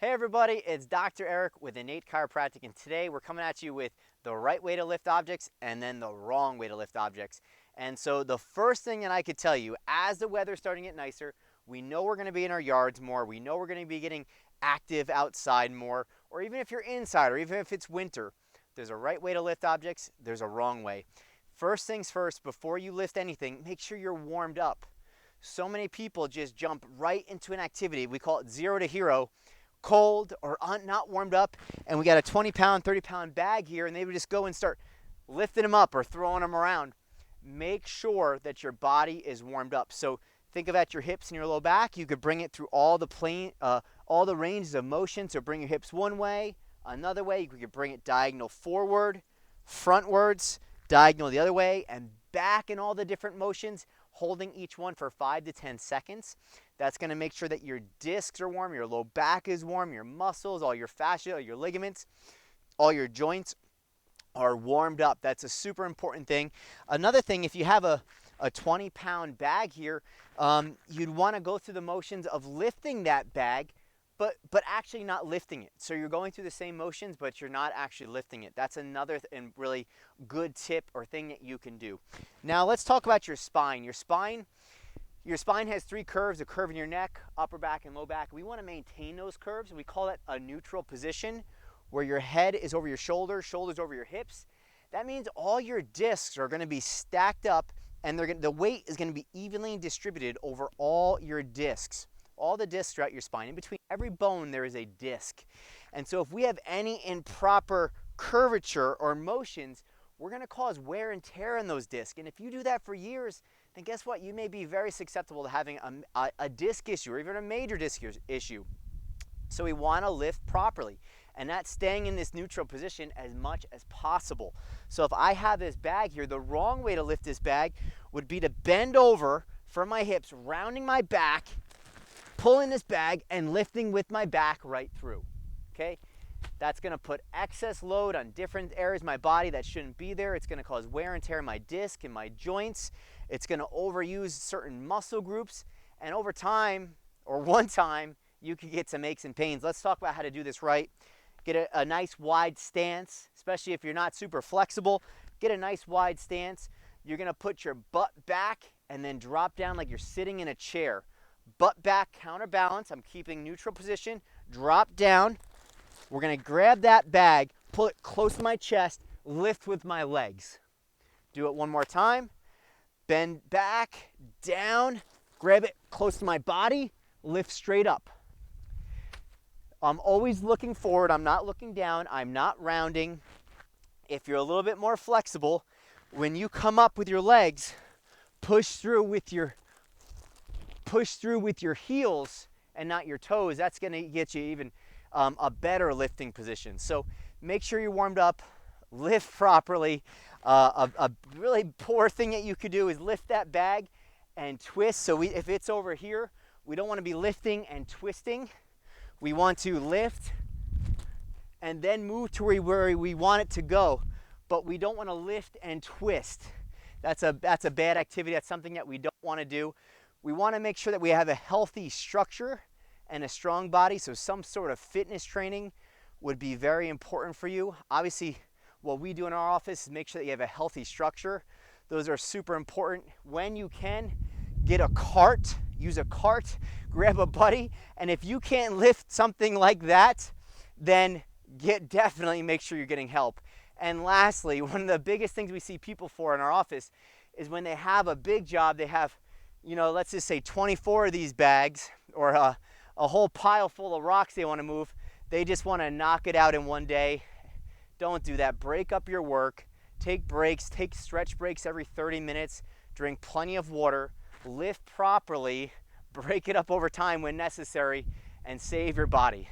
Hey everybody, it's Dr. Eric with Innate Chiropractic, and today we're coming at you with the right way to lift objects and then the wrong way to lift objects. And so the first thing that I could tell you, as the weather's starting to get nicer, we know we're going to be in our yards more, we know we're going to be getting active outside more, or even if you're inside, or even if it's winter, there's a right way to lift objects, there's a wrong way. First things first, before you lift anything, make sure you're warmed up. So many people just jump right into an activity, we call it zero to hero, cold or not warmed up, and we got a 20-pound, 30-pound bag here, and they would just go and start lifting them up or throwing them around. Make sure that your body is warmed up. So think about your hips and your low back. You could bring it through all the ranges of motion. So bring your hips one way, another way. You could bring it diagonal forward, frontwards, diagonal the other way, and back in all the different motions, holding each one for 5 to 10 seconds. That's going to make sure that your discs are warm, your low back is warm, your muscles, all your fascia, all your ligaments, all your joints are warmed up. That's a super important thing. Another thing, if you have a 20-pound bag here, you'd want to go through the motions of lifting that bag, but actually not lifting it. So you're going through the same motions, but you're not actually lifting it. That's another and really good tip or thing that you can do. Now let's talk about your spine. Your spine has three curves, a curve in your neck, upper back, and low back. We want to maintain those curves. We call that a neutral position, where your head is over your shoulders, shoulders over your hips. That means all your discs are going to be stacked up, and the weight is going to be evenly distributed over all your discs. All the discs throughout your spine. In between every bone, there is a disc. And so if we have any improper curvature or motions, we're going to cause wear and tear in those discs. And if you do that for years, then guess what? You may be very susceptible to having a disc issue or even a major disc issue. So we want to lift properly, and that's staying in this neutral position as much as possible. So if I have this bag here, the wrong way to lift this bag would be to bend over from my hips, rounding my back, pulling this bag and lifting with my back right through, okay? That's going to put excess load on different areas of my body that shouldn't be there. It's going to cause wear and tear in my disc and my joints. It's going to overuse certain muscle groups, and over time, or one time, you could get some aches and pains. Let's talk about how to do this right. Get a nice wide stance, especially if you're not super flexible. Get a nice wide stance. You're going to put your butt back and then drop down like you're sitting in a chair. Butt back, counterbalance. I'm keeping neutral position. Drop down. We're going to grab that bag, pull it close to my chest, lift with my legs. Do it one more time. Bend back, down, grab it close to my body, lift straight up. I'm always looking forward. I'm not looking down. I'm not rounding. If you're a little bit more flexible, when you come up with your legs, push through with your heels and not your toes. That's going to get you even a better lifting position. So make sure you're warmed up, lift properly. A really poor thing that you could do is lift that bag and twist. So if it's over here, we don't want to be lifting and twisting. We want to lift and then move to where we want it to go, but we don't want to lift and twist. That's a bad activity. That's something that we don't want to do. We want to make sure that we have a healthy structure and a strong body, so some sort of fitness training would be very important for you. Obviously, what we do in our office is make sure that you have a healthy structure. Those are super important. When you can, get a cart, use a cart, grab a buddy, and if you can't lift something like that, then definitely make sure you're getting help. And lastly, one of the biggest things we see people for in our office is when they have a big job, they have, let's just say 24 of these bags or a whole pile full of rocks they want to move. They just want to knock it out in one day. Don't do that. Break up your work. Take breaks. Take stretch breaks every 30 minutes. Drink plenty of water. Lift properly. Break it up over time when necessary, and save your body.